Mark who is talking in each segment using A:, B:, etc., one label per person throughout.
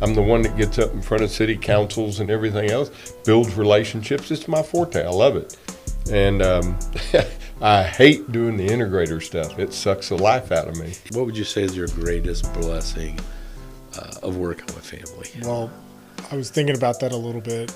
A: I'm the one that gets up in front of city councils and everything else, builds relationships. It's my forte. I love it. And I hate doing the integrator stuff. It sucks the life out of me.
B: What would you say is your greatest blessing of working with family?
C: Well, I was thinking about that a little bit.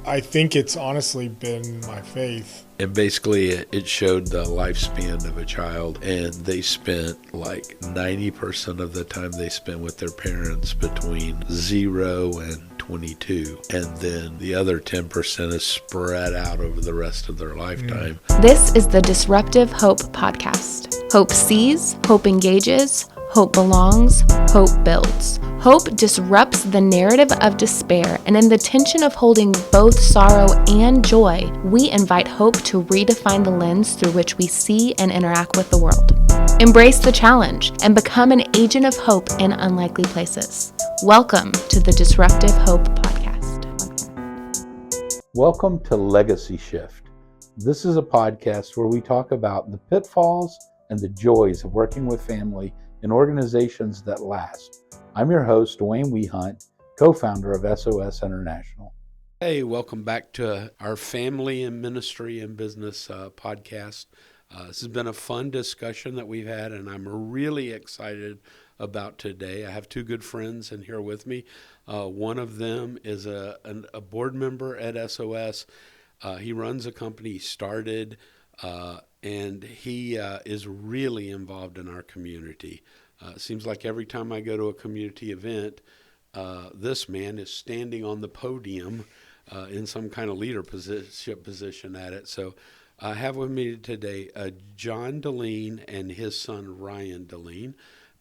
C: I think it's honestly been my faith.
B: And basically it showed the lifespan of a child, and they spent like 90% of the time they spent with their parents between 0 and 22. And then the other 10% is spread out over the rest of their lifetime.
D: This is the Disruptive Hope Podcast. Hope sees, hope engages, hope belongs, hope builds. Hope disrupts the narrative of despair, and in the tension of holding both sorrow and joy, we invite hope to redefine the lens through which we see and interact with the world. Embrace the challenge and become an agent of hope in unlikely places. Welcome to the Disruptive Hope Podcast.
E: Welcome to Legacy Shift. This is a podcast where we talk about the pitfalls and the joys of working with family in organizations that last. I'm your host, Dwayne Wehunt, co-founder of SOS International.
B: Hey, welcome back to our Family and Ministry and Business podcast. This has been a fun discussion that we've had, and I'm really excited about today. I have two good friends in here with me. One of them is a board member at SOS. He runs a company he started, and he is really involved in our community. It seems like every time I go to a community event, this man is standing on the podium in some kind of leadership position at it. So I have with me today John Deline and his son Ryan Deline,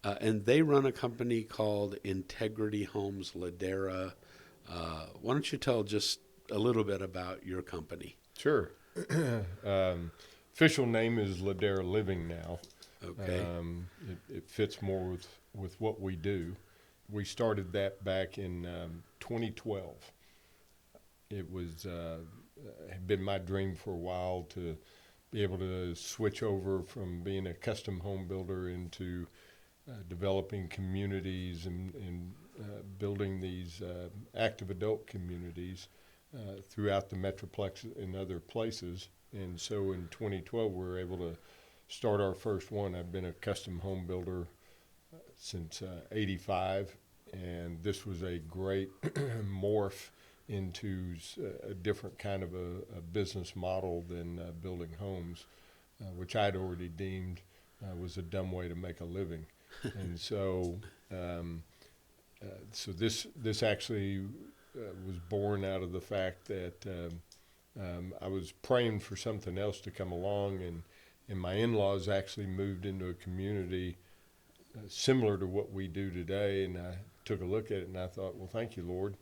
B: and they run a company called Integrity Homes Ladera. Why don't you tell just a little bit about your company?
A: Sure. Official name is Ladera Living now.
B: Okay.
A: It fits more with what we do. We started that back in 2012. It was had been my dream for a while to be able to switch over from being a custom home builder into developing communities and building these active adult communities throughout the Metroplex and other places. And so in 2012, we were able to start our first one. I've been a custom home builder since 85, and this was a great morph into a different kind of a business model than building homes, which I'd already deemed was a dumb way to make a living. And so this actually was born out of the fact that I was praying for something else to come along, and my in-laws actually moved into a community similar to what we do today, and I took a look at it and I thought, well, thank you, Lord,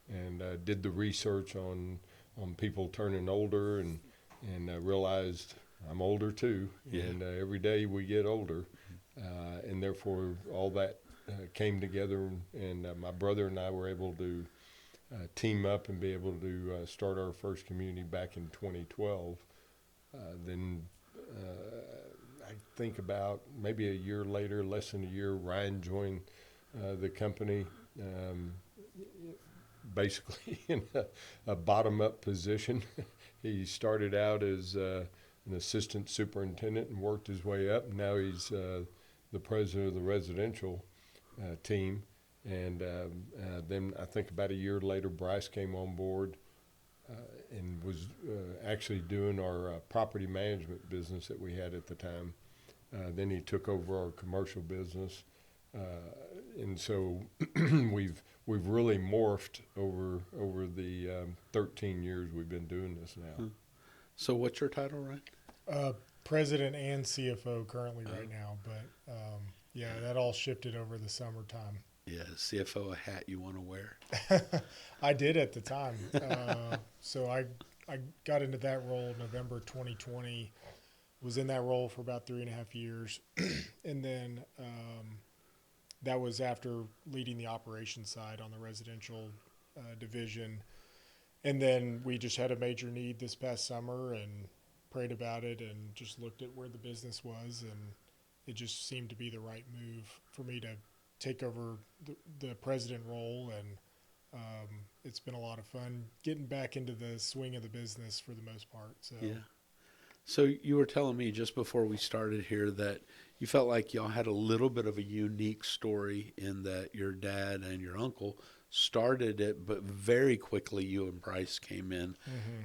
A: and did the research on people turning older, and realized I'm older too, and every day we get older, and therefore all that came together, and my brother and I were able to team up and be able to start our first community back in 2012. Then I think about maybe a year later, less than a year, Ryan joined the company, basically in a bottom-up position. He started out as an assistant superintendent and worked his way up. Now he's the president of the residential team. And then I think about a year later, Bryce came on board and was actually doing our property management business that we had at the time. Then he took over our commercial business, and so we've really morphed over the 13 years we've been doing this now.
B: So what's your title, Ryan?
C: President and CFO currently right now, but that all shifted over the summertime.
B: Yeah, CFO, a hat you want to wear?
C: I did at the time. So I got into that role November 2020, was in that role for about 3.5 years. And then that was after leading the operations side on the residential division. And then we just had a major need this past summer and prayed about it and just looked at where the business was, and it just seemed to be the right move for me to take over the president role, and it's been a lot of fun getting back into the swing of the business for the most part. So
B: Yeah. So you were telling me just before we started here that you felt like y'all had a little bit of a unique story in that your dad and your uncle started it, but very quickly you and Bryce came in,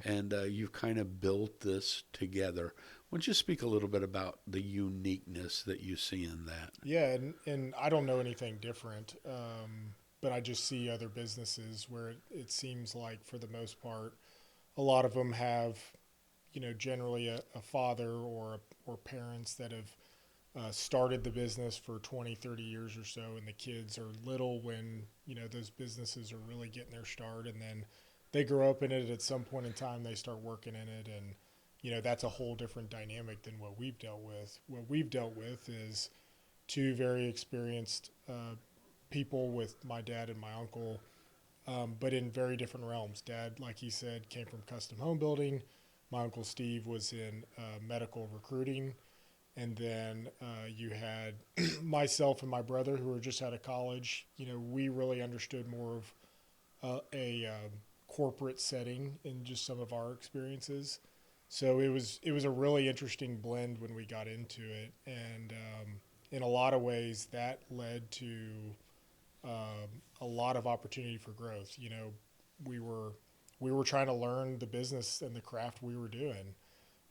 B: and you've kind of built this together. Why don't you speak a little bit about the uniqueness that you see in that?
C: Yeah, and I don't know anything different, but I just see other businesses where it seems like for the most part, a lot of them have, generally a father or parents that have started the business for 20, 30 years or so, and the kids are little when, those businesses are really getting their start, and then they grow up in it. At some point in time, they start working in it, and, that's a whole different dynamic than what we've dealt with. What we've dealt with is two very experienced people with my dad and my uncle, but in very different realms. Dad, like he said, came from custom home building. My uncle Steve was in medical recruiting. And then you had myself and my brother who were just out of college. We really understood more of a corporate setting in just some of our experiences. So it was a really interesting blend when we got into it. And in a lot of ways, that led to a lot of opportunity for growth. We were trying to learn the business and the craft we were doing.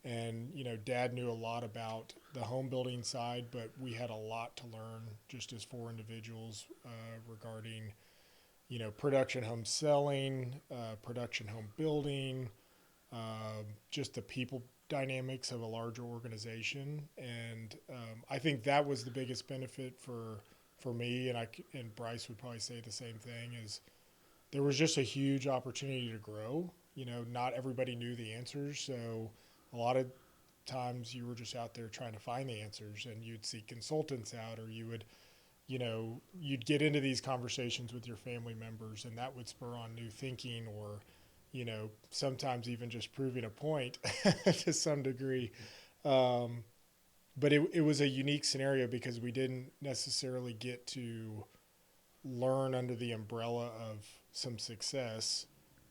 C: And, Dad knew a lot about the home building side, but we had a lot to learn just as four individuals regarding, production home selling, production home building, just the people dynamics of a larger organization. And I think that was the biggest benefit for me, and Bryce would probably say the same thing, is there was just a huge opportunity to grow. Not everybody knew the answers, so a lot of times you were just out there trying to find the answers, and you'd seek consultants out, or you would, you'd get into these conversations with your family members, and that would spur on new thinking, or, sometimes even just proving a point to some degree. But it was a unique scenario because we didn't necessarily get to learn under the umbrella of some success.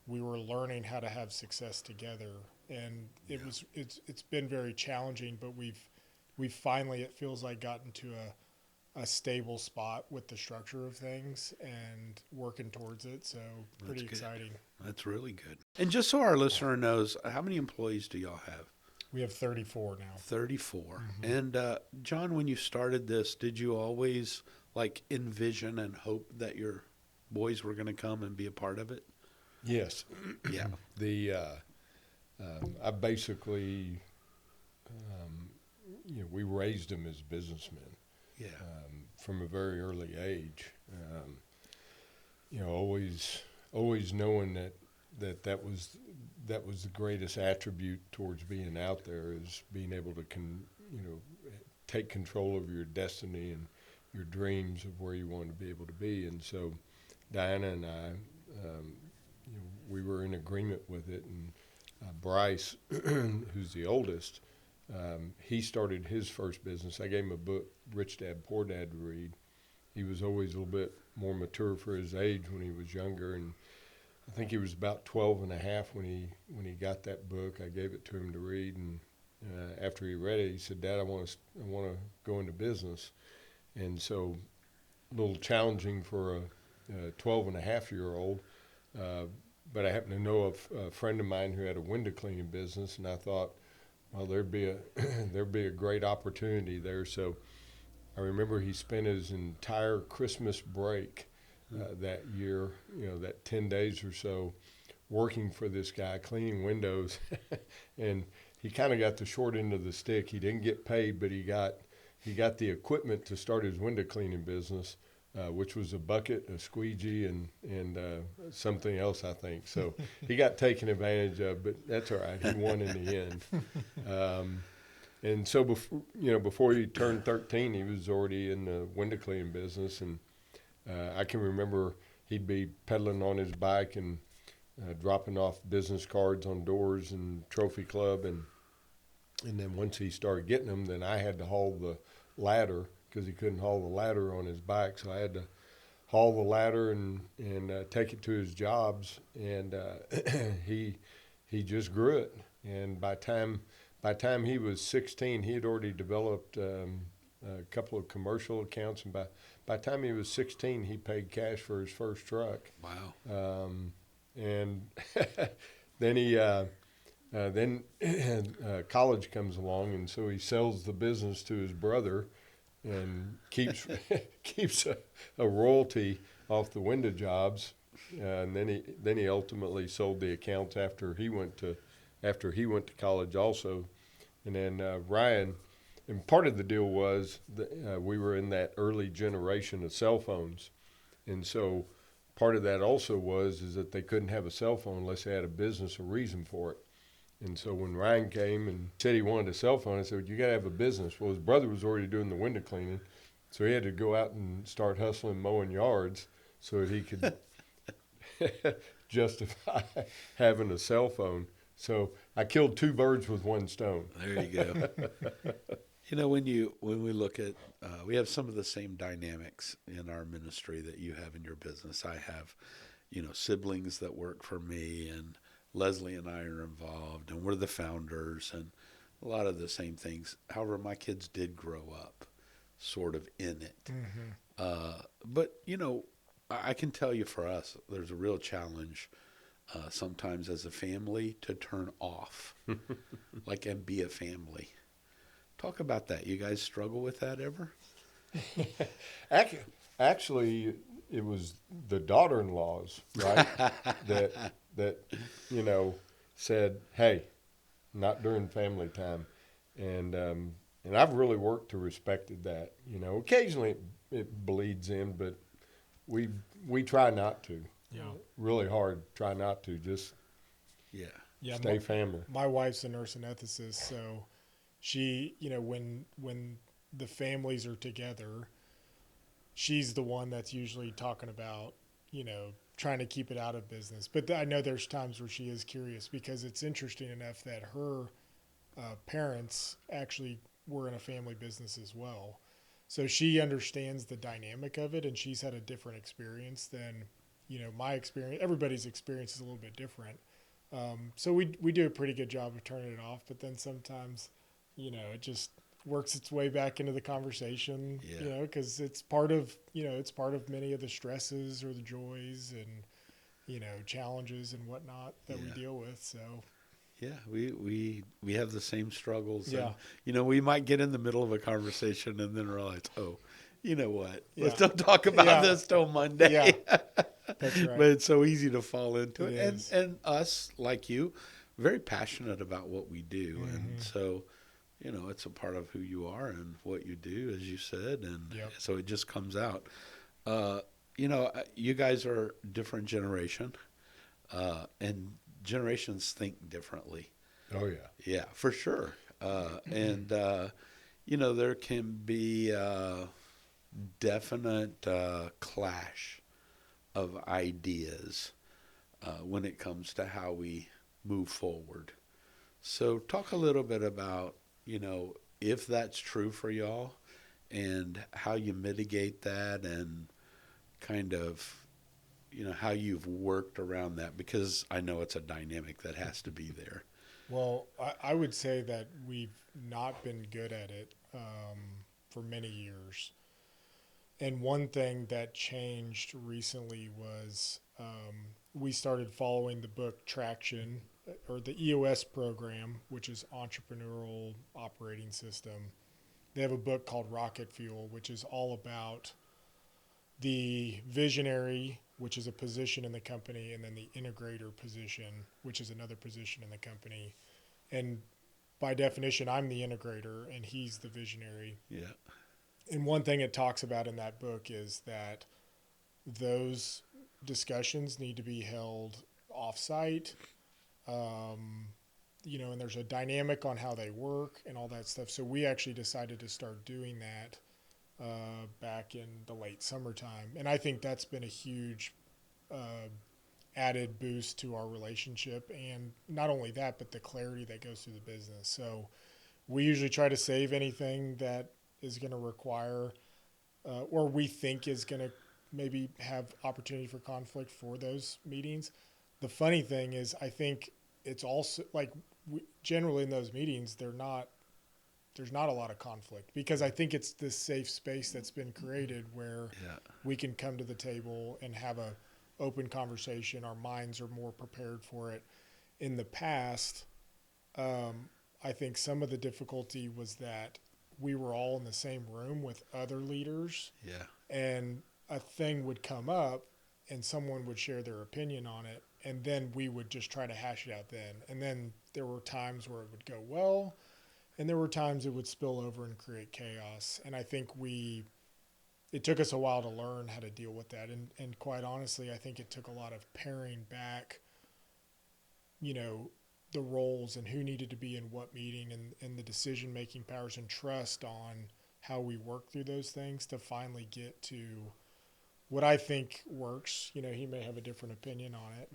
C: We were learning how to have success together, and it's been very challenging, but we've finally, it feels like, gotten to a stable spot with the structure of things and working towards it. So pretty exciting.
B: That's really good. And just so our listener knows, how many employees do y'all have?
C: We have 34 now.
B: 34. And John, when you started this, did you always envision and hope that your boys were going to come and be a part of it?
A: Yes.
B: Yeah.
A: I basically, we raised them as businessmen.
B: Yeah.
A: From a very early age. Always knowing that was the greatest attribute towards being out there, is being able to take control of your destiny and your dreams of where you want to be able to be. And so Diana and I, we were in agreement with it. And Bryce, who's the oldest, he started his first business. I gave him a book, Rich Dad, Poor Dad, to read. He was always a little bit more mature for his age when he was younger, and I think he was about 12 and a half when he got that book. I gave it to him to read, and after he read it, he said, "Dad, I want to go into business." And so, a little challenging for a 12 and a half-year-old, but I happen to know a friend of mine who had a window cleaning business, and I thought, well, there'd be a great opportunity there. So I remember he spent his entire Christmas break that year, that 10 days or so, working for this guy, cleaning windows. And he kind of got the short end of the stick. He didn't get paid, but he got the equipment to start his window cleaning business, which was a bucket, a squeegee, and something else, I think. So he got taken advantage of, but that's all right. He won in the end. And so before he turned 13, he was already in the window cleaning business. And I can remember he'd be pedaling on his bike and dropping off business cards on doors and Trophy Club. And then once he started getting them, then I had to haul the ladder, because he couldn't haul the ladder on his bike. So I had to haul the ladder and take it to his jobs, and he just grew it. And by time he was 16, he had already developed a couple of commercial accounts, and by the time he was 16, he paid cash for his first truck.
B: Wow.
A: And then then college comes along, and so he sells the business to his brother and keeps a royalty off the window jobs. And then he ultimately sold the accounts after he went to college also. And then Ryan, and part of the deal was that we were in that early generation of cell phones, and so part of that also is that they couldn't have a cell phone unless they had a business or reason for it. And so when Ryan came and said he wanted a cell phone, I said, "You got to have a business." Well, his brother was already doing the window cleaning, so he had to go out and start hustling mowing yards so that he could justify having a cell phone. So I killed two birds with one stone.
B: There you go. You know, when we look at, we have some of the same dynamics in our ministry that you have in your business. I have, siblings that work for me, and Leslie and I are involved, and we're the founders, and a lot of the same things. However, my kids did grow up sort of in it. Mm-hmm. But, I can tell you for us, there's a real challenge sometimes as a family to turn off, and be a family. Talk about that. You guys struggle with that ever?
A: Actually, it was the daughter-in-laws, right, that said, "Hey, not during family time," and I've really worked to respected that. Occasionally it bleeds in, but we try not to.
C: Yeah.
A: Really hard. Try not to. Just stay family.
C: My wife's a nurse anesthetist, so she, when the families are together, she's the one that's usually talking about, trying to keep it out of business. But I know there's times where she is curious, because it's interesting enough that her parents actually were in a family business as well. So she understands the dynamic of it, and she's had a different experience than, my experience. Everybody's experience is a little bit different. So we do a pretty good job of turning it off, but then sometimes, it just works its way back into the conversation, because it's part of many of the stresses or the joys and, challenges and whatnot that we deal with. So.
B: Yeah, we have the same struggles.
C: Yeah.
B: And, we might get in the middle of a conversation and then realize, oh, you know what? Let's don't talk about this till Monday.
C: Yeah, that's right.
B: But it's so easy to fall into it.
C: Is.
B: And us, like you, very passionate about what we do. Mm-hmm. And so, it's a part of who you are and what you do, as you said. And so it just comes out. You guys are a different generation. And generations think differently.
A: Oh, yeah.
B: Yeah, for sure. And, there can be a definite clash of ideas when it comes to how we move forward. So talk a little bit about, if that's true for y'all and how you mitigate that, and kind of, how you've worked around that, because I know it's a dynamic that has to be there.
C: Well, I would say that we've not been good at it for many years. And one thing that changed recently was we started following the book Traction, or the EOS program, which is Entrepreneurial Operating System. They have a book called Rocket Fuel, which is all about the visionary, which is a position in the company, and then the integrator position, which is another position in the company. And by definition, I'm the integrator and he's the visionary.
B: Yeah.
C: And one thing it talks about in that book is that those discussions need to be held off-site, and there's a dynamic on how they work and all that stuff. So we actually decided to start doing that back in the late summertime. And I think that's been a huge added boost to our relationship. And not only that, but the clarity that goes through the business. So we usually try to save anything that is going to require or we think is going to maybe have opportunity for conflict for those meetings. The funny thing is, I think it's also like generally in those meetings, there's not a lot of conflict, because I think it's this safe space that's been created where we can come to the table and have a open conversation. Our minds are more prepared for it. In the past, I think some of the difficulty was that we were all in the same room with other leaders.
B: Yeah.
C: And a thing would come up and someone would share their opinion on it, and then we would just try to hash it out then. And then there were times where it would go well, and there were times it would spill over and create chaos. And I think it took us a while to learn how to deal with that. And quite honestly, I think it took a lot of paring back, the roles and who needed to be in what meeting, and the decision-making powers and trust on how we work through those things to finally get to what I think works. He may have a different opinion on it.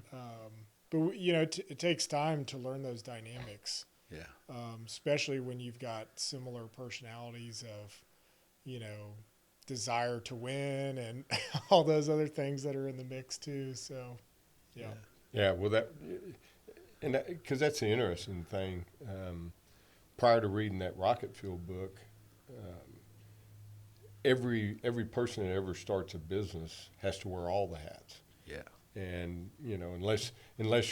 C: But it takes time to learn those dynamics.
B: Yeah.
C: Especially when you've got similar personalities of, desire to win and all those other things that are in the mix too. So, yeah.
A: Yeah, well, because that's the interesting thing. Prior to reading that rocket fuel book, every person that ever starts a business has to wear all the hats.
B: Yeah.
A: And unless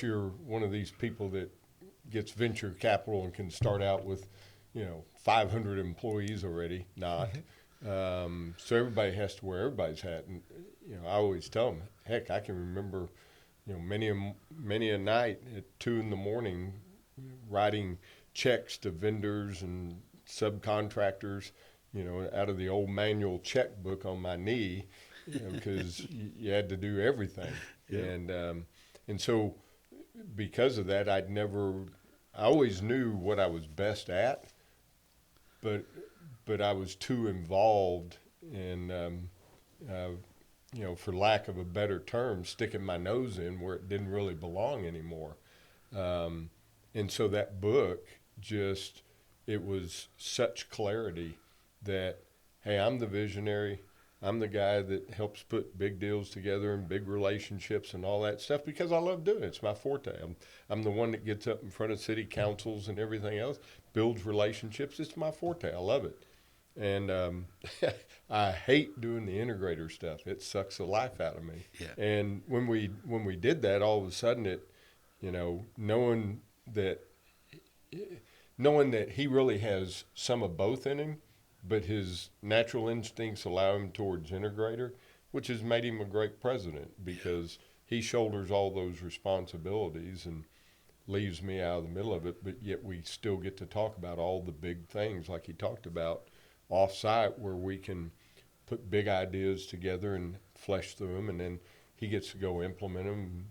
A: you're one of these people that gets venture capital and can start out with 500 employees already, not. So everybody has to wear everybody's hat. And I always tell them, heck, I can remember many a night at 2 a.m. writing checks to vendors and subcontractors, out of the old manual checkbook on my knee, because you had to do everything. Yeah. And so because of that, I always knew what I was best at, but I was too involved in, for lack of a better term, sticking my nose in where it didn't really belong anymore. And so that book it was such clarity that, hey, I'm the visionary. I'm the guy that helps put big deals together and big relationships and all that stuff, because I love doing it. It's my forte. I'm the one that gets up in front of city councils and everything else, builds relationships. It's my forte. I love it. And I hate doing the integrator stuff. It sucks the life out of me.
B: Yeah.
A: And when we did that, all of a sudden knowing that he really has some of both in him, but his natural instincts allow him towards integrator, which has made him a great president, because he shoulders all those responsibilities and leaves me out of the middle of it, but yet we still get to talk about all the big things like he talked about off-site, where we can put big ideas together and flesh through them, and then he gets to go implement them,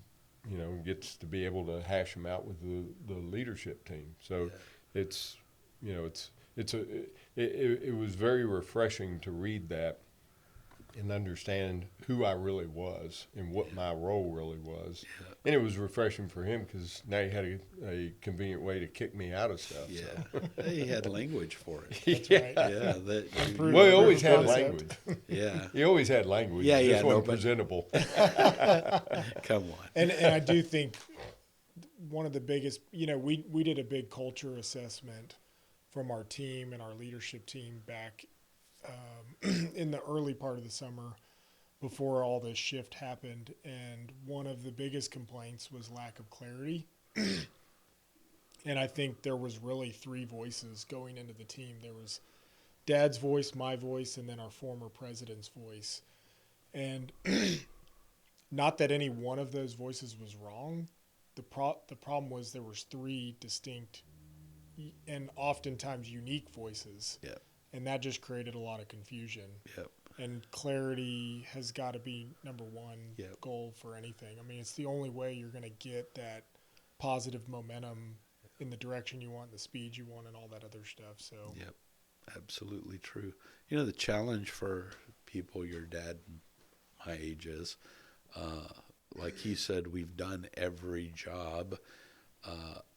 A: gets to be able to hash them out with the leadership team. So it was very refreshing to read that and understand who I really was and what my role really was. Yeah. And it was refreshing for him, because now he had a convenient way to kick me out of stuff.
B: Yeah.
A: So.
B: He had language for it.
C: That's right.
B: Yeah.
A: Well, he always had language.
B: Yeah.
A: He always had language.
B: Yeah,
A: Just wasn't presentable.
B: Come on.
C: And I do think one of the biggest, we did a big culture assessment from our team and our leadership team back in the early part of the summer before all this shift happened. And one of the biggest complaints was lack of clarity. And I think there was really 3 voices going into the team. There was Dad's voice, my voice, and then our former president's voice. And not that any one of those voices was wrong. The problem was there was 3 distinct and oftentimes unique voices.
B: Yep.
C: And that just created a lot of confusion.
B: Yep.
C: And clarity has got to be number one goal for anything. I mean, it's the only way you're going to get that positive momentum in the direction you want, the speed you want, and all that other stuff. So.
B: Yep. Absolutely true. The challenge for people your dad, my age is, like he said, we've done every job.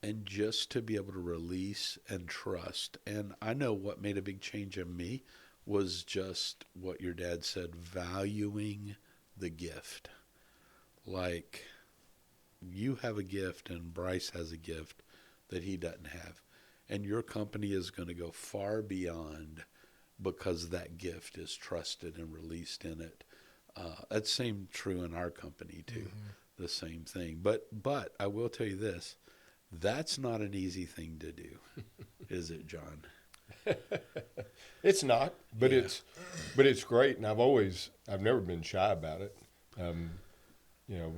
B: And just to be able to release and trust. And I know what made a big change in me was just what your dad said, valuing the gift. Like, you have a gift and Bryce has a gift that he doesn't have. And your company is going to go far beyond because that gift is trusted and released in it. That's same true in our company too. The same thing. But I will tell you this, that's not an easy thing to do, is it, John?
A: It's not, but
B: Yeah.
A: it's great, and I've never been shy about it. You know,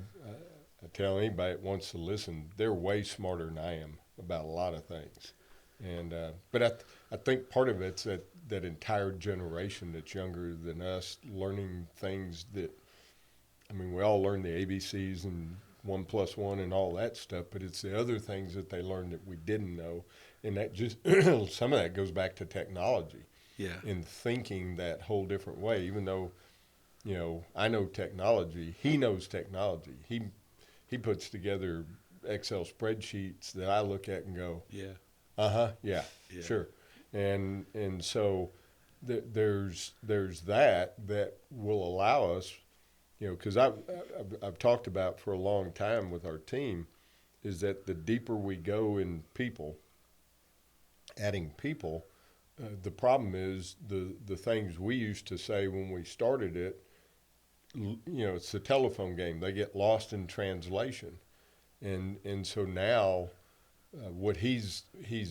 A: I tell anybody that wants to listen, they're way smarter than I am about a lot of things, and but I think part of it's that entire generation that's younger than us learning things that, I mean, we all learn the ABCs and 1+1 and all that stuff, but it's the other things that they learned that we didn't know, and that just some of that goes back to technology.
B: Yeah.
A: In thinking that whole different way, even though, you know, I know technology, he knows technology. He puts together Excel spreadsheets that I look at and go,
B: Yeah.
A: yeah,
B: Yeah.
A: sure. And so there's that will allow us, you know, because I've talked about for a long time with our team, is that the deeper we go in people, adding people, the problem is the things we used to say when we started it, you know, it's the telephone game. They get lost in translation. And so now what he's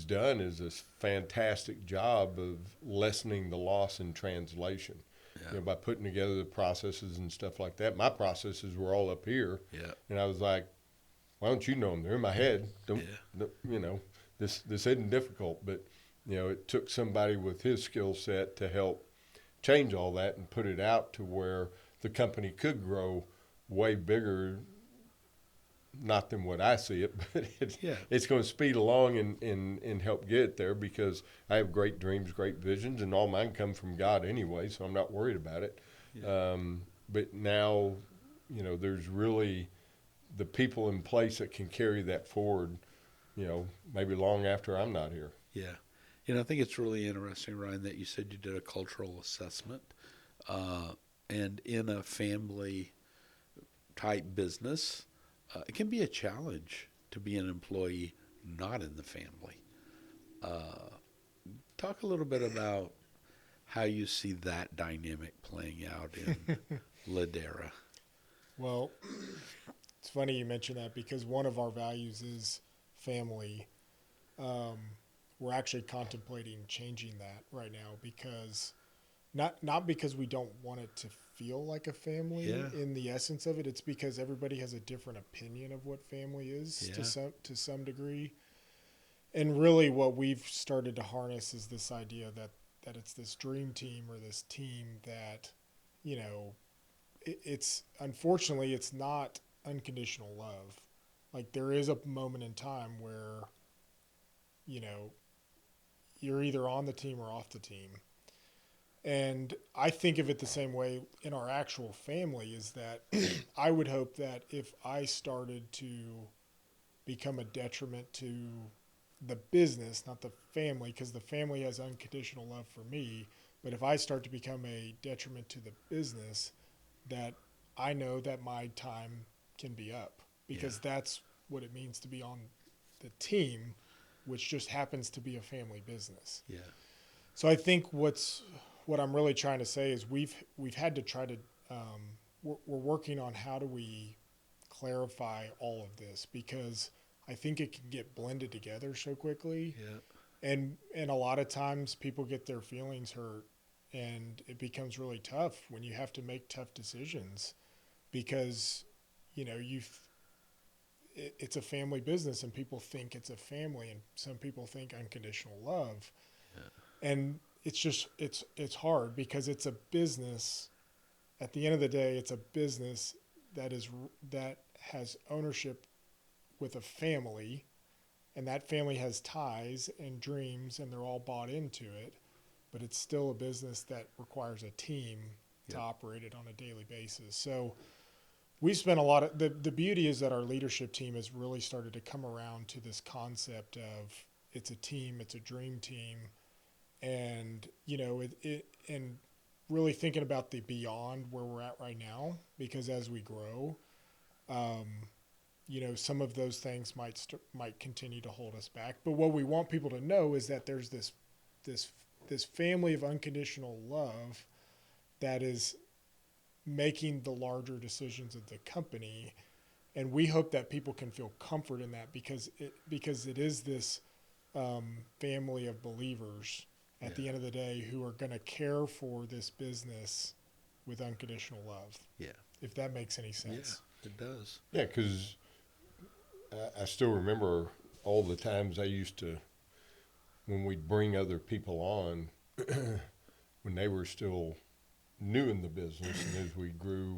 A: done is this fantastic job of lessening the loss in translation.
B: Yeah.
A: You know, by putting together the processes and stuff like that. My processes were all up here.
B: Yeah.
A: And I was like, why don't you know them? They're in my head. Don't you know, this isn't difficult, but you know, it took somebody with his skill set to help change all that and put it out to where the company could grow way bigger, not than what I see it, but it's going to speed along and help get it there, because I have great dreams, great visions, and all mine come from God anyway, so I'm not worried about it.
B: Yeah.
A: But now, you know, there's really the people in place that can carry that forward, you know, maybe long after I'm not here.
B: Yeah. You know, I think it's really interesting, Ryan, that you said you did a cultural assessment. And in a family type business, it can be a challenge to be an employee not in the family. Talk a little bit about how you see that dynamic playing out in Ladera.
C: Well, it's funny you mention that, because one of our values is family. We're actually contemplating changing that right now, because not because we don't want it to feel like a family in the essence of it. It's because everybody has a different opinion of what family is to some degree. And really what we've started to harness is this idea that it's this dream team, or this team that, you know, it's unfortunately it's not unconditional love. Like, there is a moment in time where, you know, you're either on the team or off the team. And I think of it the same way in our actual family, is that I would hope that if I started to become a detriment to the business, not the family, because the family has unconditional love for me, but if I start to become a detriment to the business, that I know that my time can be up, because that's what it means to be on the team, which just happens to be a family business.
B: Yeah.
C: So I think what I'm really trying to say is we've had to try to we're working on how do we clarify all of this, because I think it can get blended together so quickly.
B: Yeah.
C: And a lot of times people get their feelings hurt, and it becomes really tough when you have to make tough decisions, because, you know, it's a family business, and people think it's a family, and some people think unconditional love. Yeah. And it's just, it's hard, because it's a business. At the end of the day, it's a business that has ownership with a family, and that family has ties and dreams, and they're all bought into it, but it's still a business that requires a team to operate it on a daily basis. So we spent a lot of, the beauty is that our leadership team has really started to come around to this concept of it's a team, it's a dream team. And, you know, and really thinking about the beyond where we're at right now, because as we grow, some of those things might continue to hold us back. But what we want people to know is that there's this family of unconditional love that is making the larger decisions of the company, and we hope that people can feel comfort in that because it is this family of believers at the end of the day who are going to care for this business with unconditional love.
B: Yeah.
C: If that makes any sense.
B: Yeah, it does.
A: Yeah, because I still remember all the times I used to, when we'd bring other people on, when they were still new in the business, and as we grew,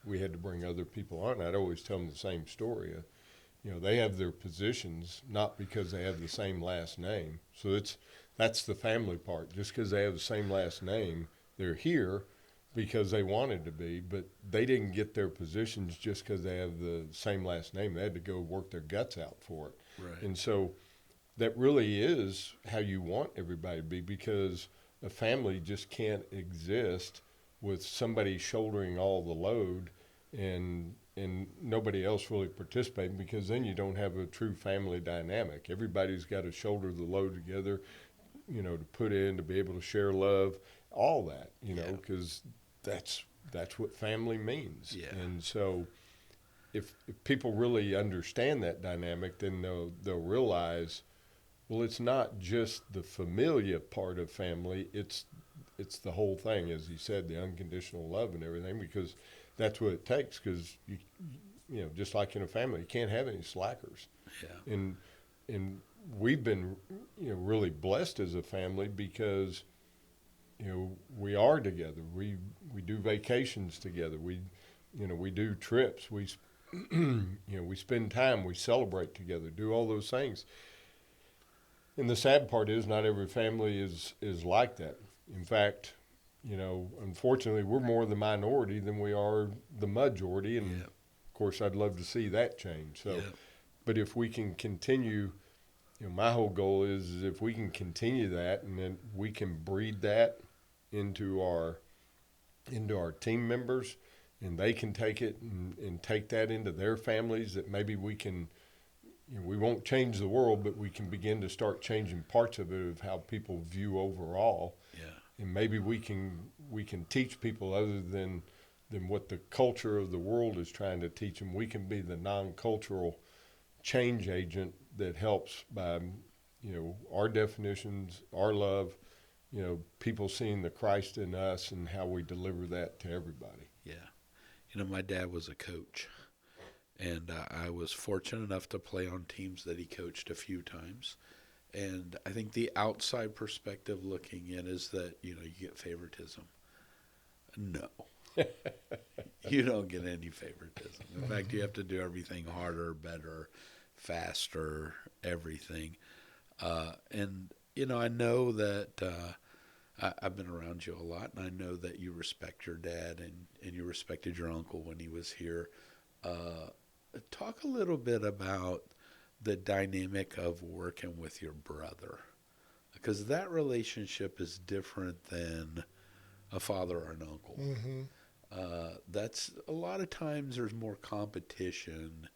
A: we had to bring other people on. I'd always tell them the same story. They have their positions not because they have the same last name. So that's the family part. Just because they have the same last name, they're here because they wanted to be, but they didn't get their positions just because they have the same last name. They had to go work their guts out for it.
B: Right.
A: And so that really is how you want everybody to be, because a family just can't exist with somebody shouldering all the load and nobody else really participating, because then you don't have a true family dynamic. Everybody's got to shoulder the load together, to put in, to be able to share love, all that, because that's what family means.
B: Yeah.
A: And so if people really understand that dynamic, then they'll realize, well, it's not just the familia part of family, it's the whole thing, as he said, the unconditional love and everything, because that's what it takes. Because just like in a family, you can't have any slackers.
B: Yeah.
A: And we've been really blessed as a family because we are together. We do vacations together. We do trips. We we spend time. We celebrate together. Do all those things. And the sad part is, not every family is like that. In fact, unfortunately, we're more the minority than we are the majority, and of course, I'd love to see that change. So, but if we can continue, my whole goal is if we can continue that, and then we can breed that into our team members, and they can take it and take that into their families, that maybe we can. We won't change the world, but we can begin to start changing parts of it, of how people view overall.
B: Yeah.
A: And maybe we can teach people, other than what the culture of the world is trying to teach them. We can be the non-cultural change agent that helps by, our definitions, our love, people seeing the Christ in us and how we deliver that to everybody.
B: Yeah. My dad was a coach. And I was fortunate enough to play on teams that he coached a few times. And I think the outside perspective looking in is that, you get favoritism. No. You don't get any favoritism. In fact, you have to do everything harder, better, faster, everything. And I know that I've been around you a lot, and I know that you respect your dad and you respected your uncle when he was here. Talk a little bit about the dynamic of working with your brother, because that relationship is different than a father or an uncle. Mm-hmm. That's a lot of times there's more competition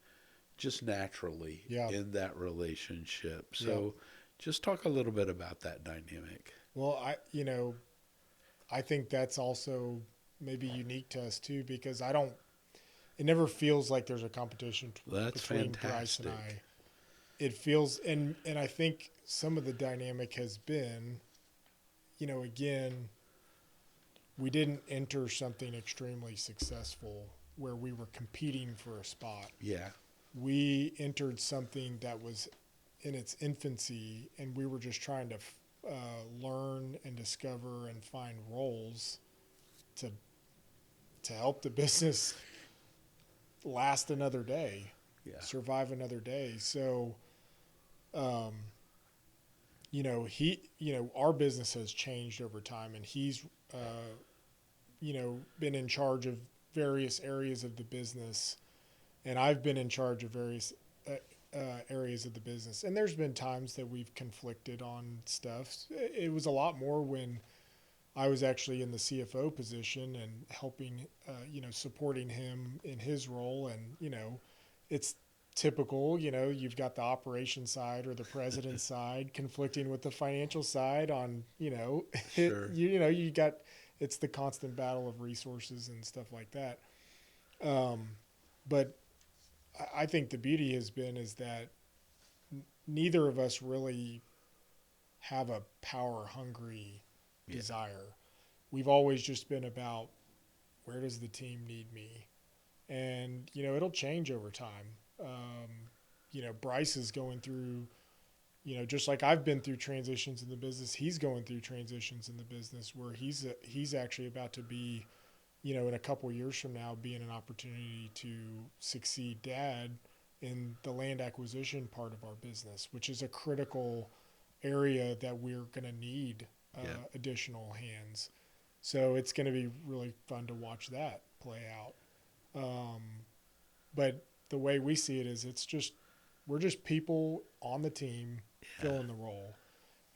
B: just naturally in that relationship. So just talk a little bit about that dynamic.
C: Well, I think that's also maybe unique to us too, because it never feels like there's a competition between Bryce and I. It feels, and I think some of the dynamic has been, again, we didn't enter something extremely successful where we were competing for a spot.
B: Yeah.
C: We entered something that was in its infancy, and we were just trying to learn and discover and find roles to help the business last another day, survive another day. So, our business has changed over time, and he's, been in charge of various areas of the business, and I've been in charge of various areas of the business. And there's been times that we've conflicted on stuff. It was a lot more when I was actually in the CFO position and helping, supporting him in his role. And, it's typical, you've got the operation side or the president side conflicting with the financial side on,
B: Sure.
C: you got, it's the constant battle of resources and stuff like that. But I think the beauty has been is that neither of us really have a power hungry desire. We've always just been about, where does the team need me? And, it'll change over time. Bryce is going through, just like I've been through transitions in the business, he's going through transitions in the business where he's actually about to be, in a couple of years from now, be in an opportunity to succeed Dad in the land acquisition part of our business, which is a critical area that we're going to need additional hands. So it's going to be really fun to watch that play out. But the way we see it is we're just people on the team filling the role.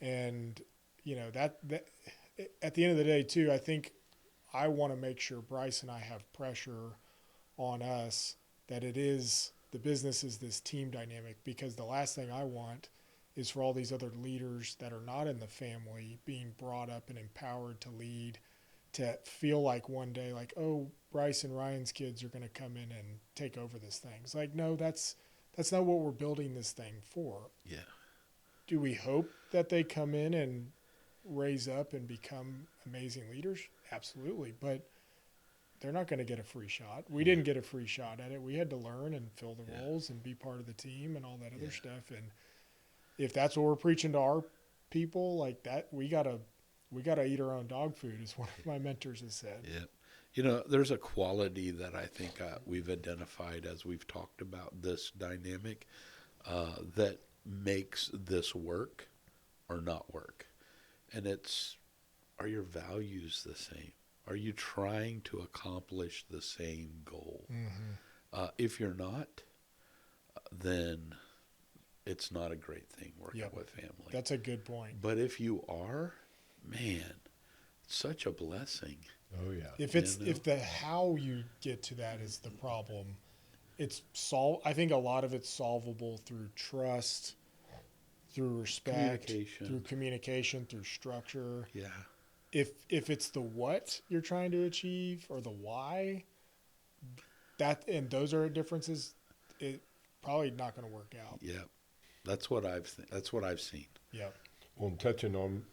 C: And, that at the end of the day too, I think I want to make sure Bryce and I have pressure on us that the business is this team dynamic, because the last thing I want is for all these other leaders that are not in the family being brought up and empowered to lead, to feel like one day, like, oh, Bryce and Ryan's kids are going to come in and take over this thing. It's like, no, that's not what we're building this thing for.
B: Yeah.
C: Do we hope that they come in and raise up and become amazing leaders? Absolutely. But they're not going to get a free shot. We didn't get a free shot at it. We had to learn and fill the roles and be part of the team and all that other stuff. And if that's what we're preaching to our people, like that, we gotta eat our own dog food, is one of my mentors has said.
B: Yeah. There's a quality that I think we've identified as we've talked about this dynamic that makes this work or not work. And are your values the same? Are you trying to accomplish the same goal? Mm-hmm. If you're not, then it's not a great thing working with family.
C: That's a good point.
B: But if you are, man, such a blessing.
A: Oh yeah.
C: If the how you get to that is the problem, I think a lot of it's solvable through trust, through respect, through communication, through structure.
B: Yeah.
C: If it's the what you're trying to achieve or the why, and those are differences, it probably not going to work out.
B: Yeah. That's what I've seen.
C: Yeah.
A: Well, touching on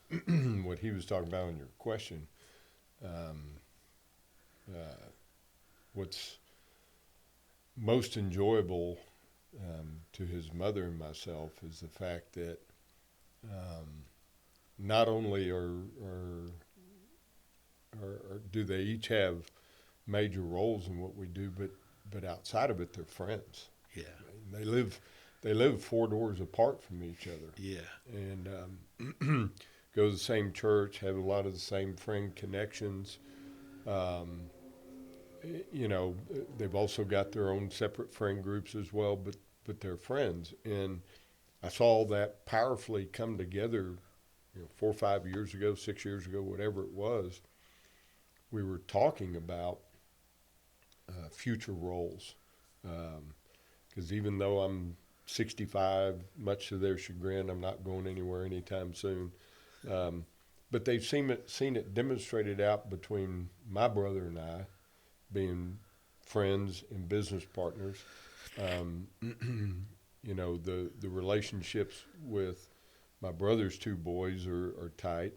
A: what he was talking about in your question, what's most enjoyable to his mother and myself is the fact that not only do they each have major roles in what we do, but outside of it, they're friends.
B: Yeah.
A: They live 4 doors apart from each other.
B: Yeah.
A: And go to the same church, have a lot of the same friend connections. They've also got their own separate friend groups as well, but they're friends. And I saw that powerfully come together 4 or 5 years ago, 6 years ago, whatever it was. We were talking about future roles. Because even though I'm 65, much to their chagrin, I'm not going anywhere anytime soon. But they've seen it demonstrated out between my brother and I, being friends and business partners. The relationships with my brother's 2 boys are tight.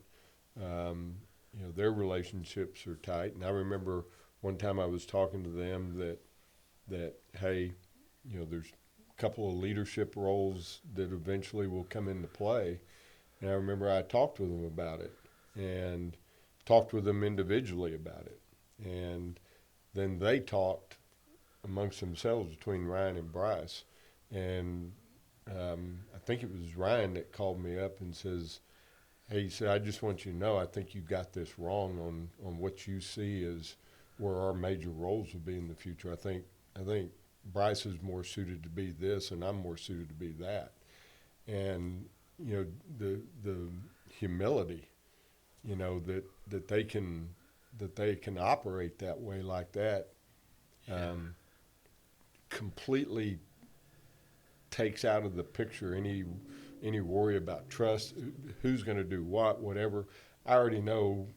A: Their relationships are tight. And I remember one time I was talking to them that hey, there's a couple of leadership roles that eventually will come into play. And I remember I talked with them about it and talked with them individually about it. And then they talked amongst themselves between Ryan and Bryce. And I think it was Ryan that called me up and says, hey, he said, I just want you to know, I think you got this wrong on what you see as where our major roles will be in the future. I think Bryce is more suited to be this, and I'm more suited to be that. And the humility, that that they can operate that way like that, completely takes out of the picture any worry about trust, who's going to do what, whatever. I already know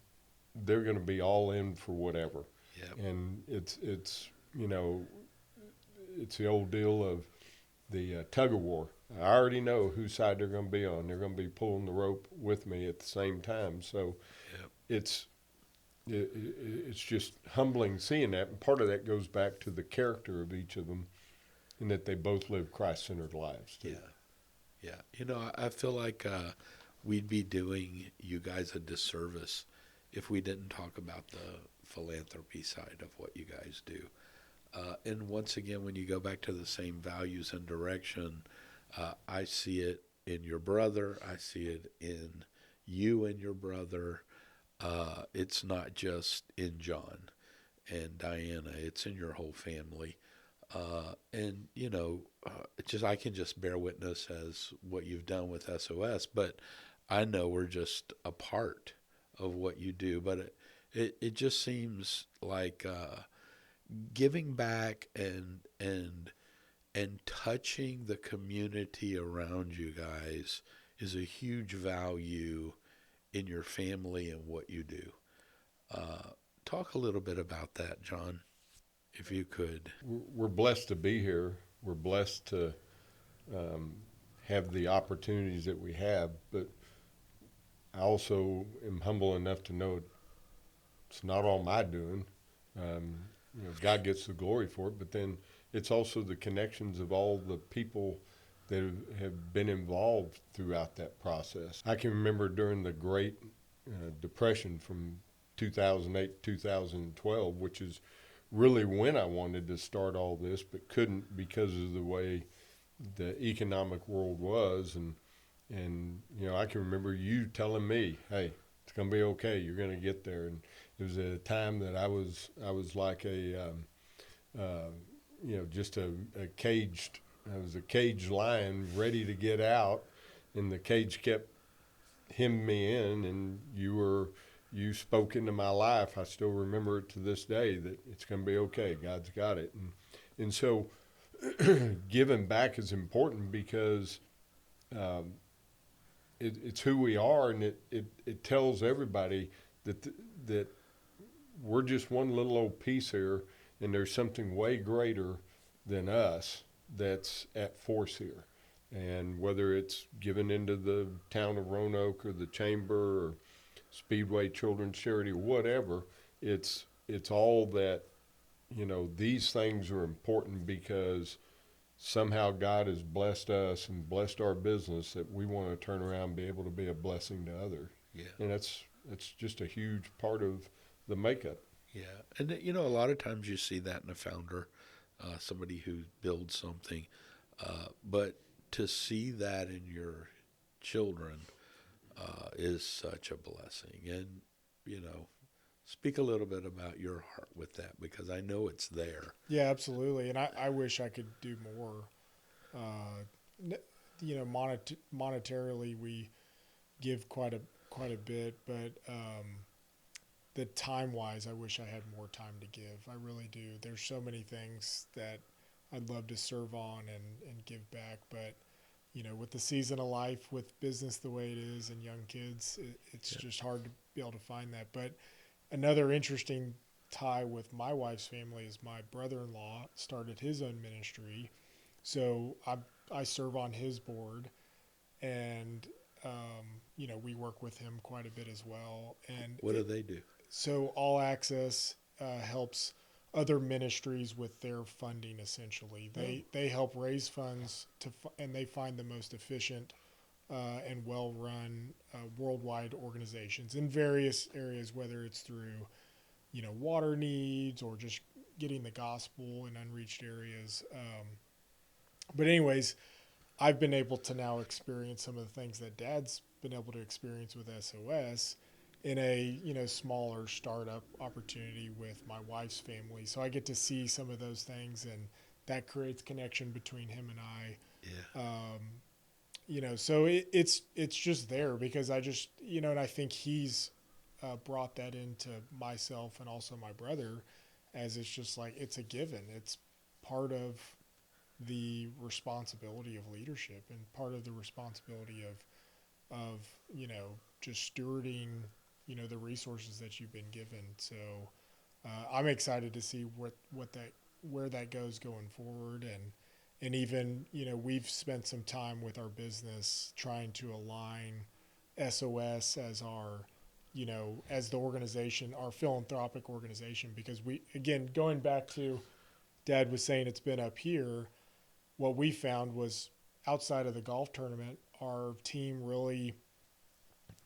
A: they're going to be all in for whatever.
B: Yep.
A: And it's it's the old deal of the tug of war. I already know whose side they're going to be on. They're going to be pulling the rope with me at the same time. So it's just humbling seeing that. And part of that goes back to the character of each of them, and that they both live Christ-centered lives too.
B: Yeah. I feel like we'd be doing you guys a disservice if we didn't talk about the philanthropy side of what you guys do. And once again, when you go back to the same values and direction, I see it in your brother. I see it in you and your brother. It's not just in John and Diana. It's in your whole family. And I can just bear witness as what you've done with SOS, but I know we're just a part of what you do. But it just seems like giving back and touching the community around you guys is a huge value in your family and what you do. Talk a little bit about that, John, if you could.
A: We're blessed to be here. We're blessed to have the opportunities that we have, but I also am humble enough to know it's not all my doing. God gets the glory for it, but then it's also the connections of all the people that have been involved throughout that process. I can remember during the Great Depression from 2008 to 2012, which is really when I wanted to start all this, but couldn't because of the way the economic world was. And I can remember you telling me, hey, it's going to be okay. You're going to get there. And it was a time that I was like just a caged. I was a caged lion ready to get out, and the cage kept hemming me in. And you spoke into my life. I still remember it to this day that it's going to be okay. God's got it. And so giving back is important because it's who we are, and it tells everybody that we're just one little old piece here, and there's something way greater than us that's at force here. And whether it's given into the town of Roanoke or the chamber or Speedway Children's Charity, whatever, it's all that, these things are important because somehow God has blessed us and blessed our business that we want to turn around and be able to be a blessing to others.
B: Yeah.
A: And that's just a huge part of the makeup.
B: Yeah. And, a lot of times you see that in a founder, somebody who builds something. But to see that in your children is such a blessing. And, speak a little bit about your heart with that, because I know it's there.
C: Yeah, absolutely. And I wish I could do more. Monetarily, we give quite a bit, but the time-wise, I wish I had more time to give. I really do. There's so many things that I'd love to serve on and give back, but with the season of life, with business the way it is and young kids, it's just hard to be able to find that. But another interesting tie with my wife's family is my brother-in-law started his own ministry. So I serve on his board, and, we work with him quite a bit as well. And
B: what do they do?
C: So All Access helps other ministries with their funding, essentially. They help raise funds and they find the most efficient and well-run worldwide organizations in various areas, whether it's through, water needs or just getting the gospel in unreached areas. But anyways, I've been able to now experience some of the things that Dad's been able to experience with SOS in a smaller startup opportunity with my wife's family. So I get to see some of those things, and that creates connection between him and I.
B: Yeah.
C: So it's just there because I just, and I think he's brought that into myself and also my brother, as it's just like it's a given. It's part of the responsibility of leadership and part of the responsibility of just stewarding the resources that you've been given. So I'm excited to see where that goes going forward, and even we've spent some time with our business trying to align SOS as our as the organization, our philanthropic organization, because we, again, going back to Dad was saying it's been up here, what we found was outside of the golf tournament, our team really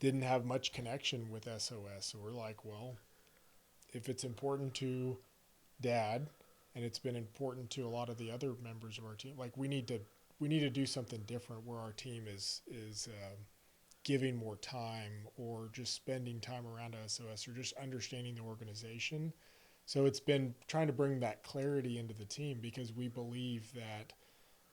C: didn't have much connection with SOS. So we're like, well, if it's important to Dad and it's been important to a lot of the other members of our team, like we need to do something different where our team is giving more time or just spending time around SOS or just understanding the organization. So it's been trying to bring that clarity into the team, because we believe that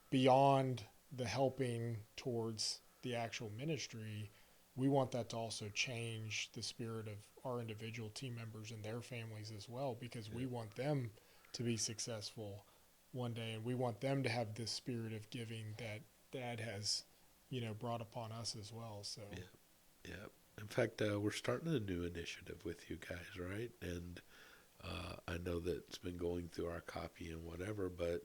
C: beyond the helping towards the actual ministry, we want that to also change the spirit of our individual team members and their families as well, because we want them to be successful one day, and we want them to have this spirit of giving that Dad has brought upon us as well. So
B: yeah. In fact, we're starting a new initiative with you guys, right? And I know that it's been going through our copy and whatever, but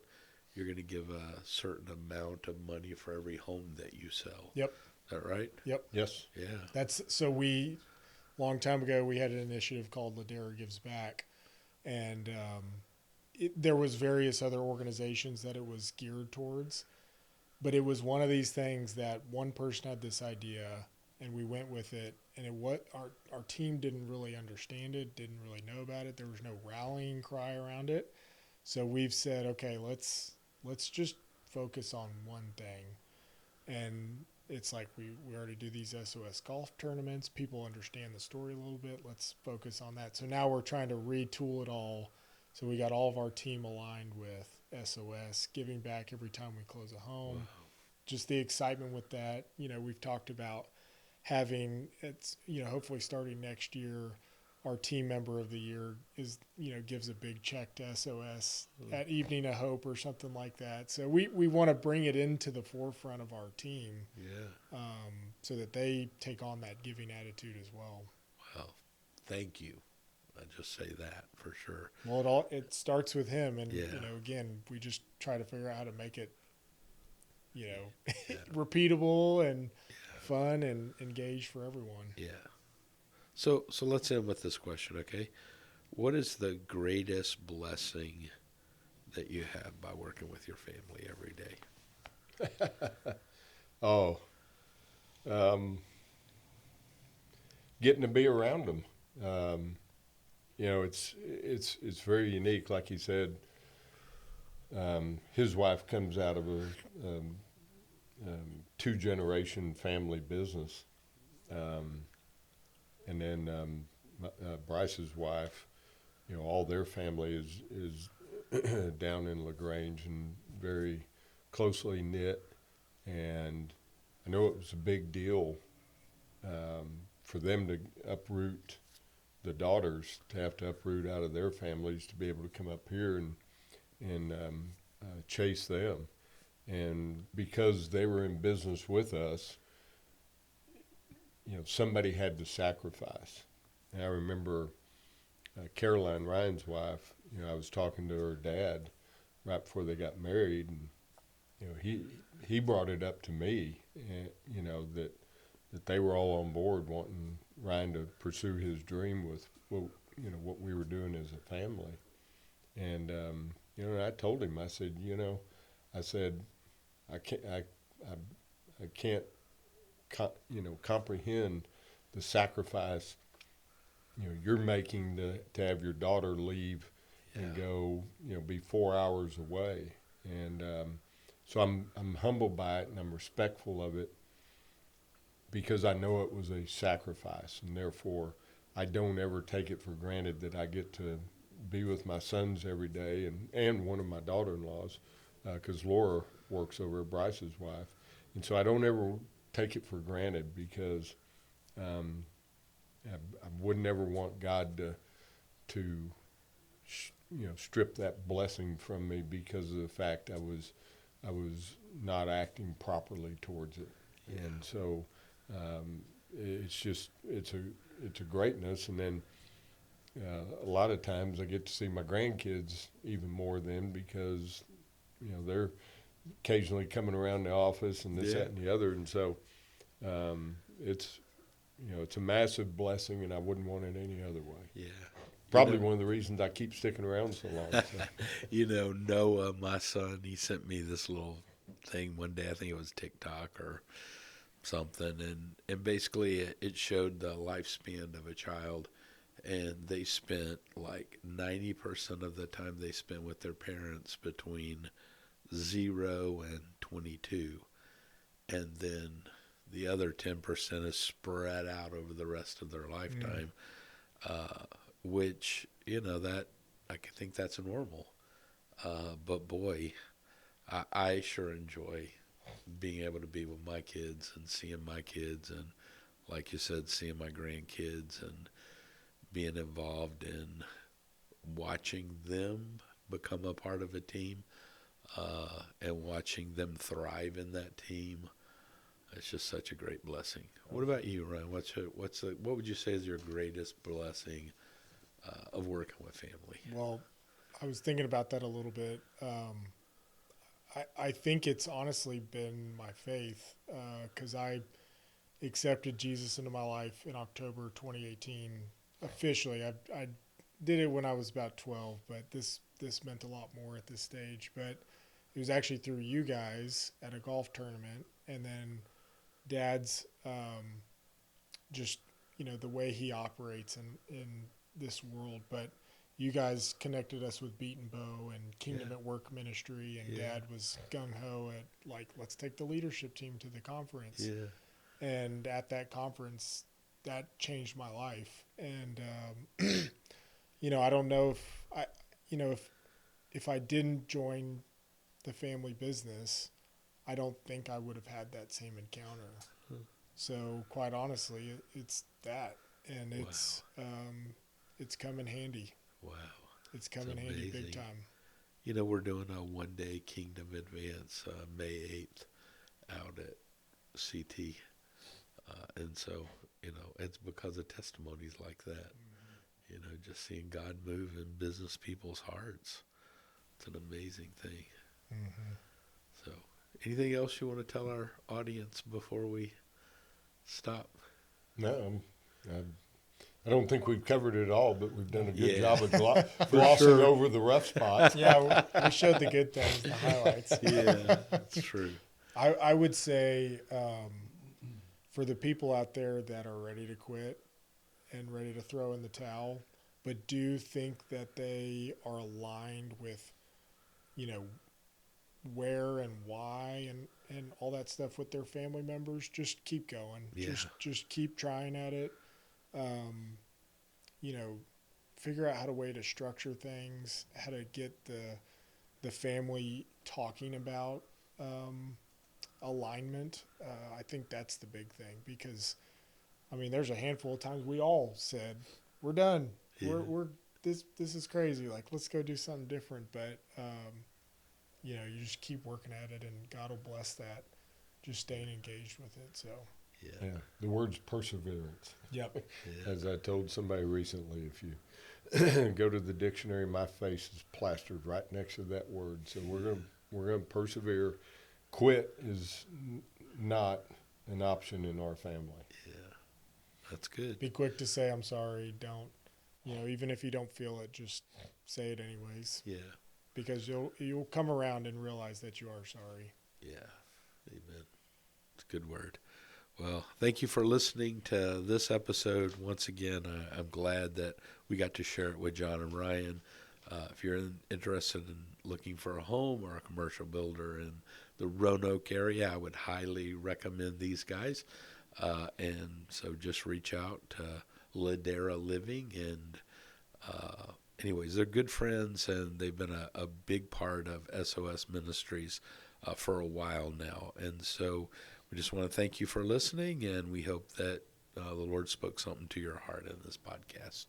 B: you're going to give a certain amount of money for every home that you sell.
C: Yep.
B: Is that right?
C: Yep.
A: Yes.
B: Yeah.
C: That's so long time ago, we had an initiative called Ladera Gives Back, and there was various other organizations that it was geared towards, but it was one of these things that one person had this idea and we went with it, and our team didn't really understand it, didn't really know about it. There was no rallying cry around it. So we've said, okay, let's just focus on one thing. And it's like we already do these SOS golf tournaments. People understand the story a little bit. Let's focus on that. So now we're trying to retool it all. So we got all of our team aligned with SOS, giving back every time we close a home. Wow. Just the excitement with that. We've talked about having hopefully starting next year, our team member of the year is, gives a big check to SOS at Evening of Hope or something like that. So we want to bring it into the forefront of our team, so that they take on that giving attitude as well.
B: Well, thank you. I just say that for sure.
C: Well, it starts with him, and
B: yeah.
C: Again, we just try to figure out how to make it, repeatable and fun and engaged for everyone.
B: Yeah. So let's end with this question, okay? What is the greatest blessing that you have by working with your family every day?
A: Getting to be around them. It's very unique. Like he said, his wife comes out of a two-generation family business. And then Bryce's wife, all their family is down in LaGrange and very closely knit. And I know it was a big deal for them to uproot the daughters, to have to uproot out of their families to be able to come up here and chase them. And because they were in business with us, somebody had to sacrifice. And I remember Caroline, Ryan's wife, I was talking to her dad right before they got married, and he brought it up to me, that they were all on board wanting Ryan to pursue his dream with what we were doing as a family. And I told him, I said, I can't comprehend the sacrifice you're making to have your daughter leave and go be 4 hours away. And so I'm humbled by it, and I'm respectful of it, because I know it was a sacrifice, and therefore I don't ever take it for granted that I get to be with my sons every day, and one of my daughter-in-laws, because Laura works over at Bryce's wife. And so I don't ever take it for granted, because I would never want God to strip that blessing from me because of the fact I was not acting properly towards it.
B: Yeah.
A: And so it's a greatness. And then a lot of times I get to see my grandkids even more then, because they're occasionally coming around the office and this,
B: Yeah.
A: that, and the other. And so it's a massive blessing, and I wouldn't want it any other way.
B: Yeah.
A: Probably one of the reasons I keep sticking around so long. So.
B: Noah, my son, he sent me this little thing one day. I think it was TikTok or something, and basically it showed the lifespan of a child, and they spent like 90% of the time they spent with their parents between 0 and 22, and then the other 10% is spread out over the rest of their lifetime. Which, that I think that's normal. But boy, I sure enjoy being able to be with my kids and seeing my kids, and like you said, seeing my grandkids, and being involved in watching them become a part of a team, and watching them thrive in that team. It's just such a great blessing. What about you, Ryan? What would you say is your greatest blessing of working with family?
C: Well, I was thinking about that a little bit. I think it's honestly been my faith, because I accepted Jesus into my life in October 2018 officially. I did it when I was about 12, but this meant a lot more at this stage. But it was actually through you guys at a golf tournament, and then Dad's just the way he operates in this world. But you guys connected us with Beat and Bow and Kingdom at Work Ministry, and Dad was gung-ho at let's take the leadership team to the conference.
B: Yeah.
C: And at that conference, that changed my life. And I don't know if I didn't join the family business, I don't think I would have had that same encounter. So quite honestly, it's that, and it's come in handy.
B: Wow.
C: It's come in handy big time.
B: We're doing a one-day Kingdom Advance May 8th out at CT. And so, it's because of testimonies like that. Just seeing God move in business people's hearts. It's an amazing thing.
C: Mm-hmm.
B: So, anything else you want to tell our audience before we stop?
A: No, I don't think we've covered it all, but we've done a good job of glossing over the rough spots.
C: Yeah, we showed the good things, the highlights.
B: Yeah, that's true.
C: I would say for the people out there that are ready to quit and ready to throw in the towel, but do think that they are aligned with, where and why and all that stuff with their family members, just keep going.
B: Yeah.
C: Just keep trying at it. Figure out how to structure things, how to get the family talking about alignment. I think that's the big thing, because there's a handful of times we all said, we're done.
B: Yeah.
C: We're this is crazy. Let's go do something different. But you just keep working at it, and God will bless that. Just staying engaged with it. So
A: Yeah, the word's perseverance.
C: yep.
B: Yeah.
A: As I told somebody recently, if you go to the dictionary, my face is plastered right next to that word. So we're gonna persevere. Quit is not an option in our family.
B: Yeah, that's good.
C: Be quick to say I'm sorry. Don't, even if you don't feel it, just say it anyways.
B: Yeah,
C: Because you'll come around and realize that you are sorry.
B: yeah, amen. It's a good word. Well, thank you for listening to this episode. Once again, I'm glad that we got to share it with John and Ryan. If you're interested in looking for a home or a commercial builder in the Roanoke area, I would highly recommend these guys. And so just reach out to Ladera Living. And anyways, they're good friends, and they've been a big part of SOS Ministries for a while now. And so we just want to thank you for listening, and we hope that the Lord spoke something to your heart in this podcast.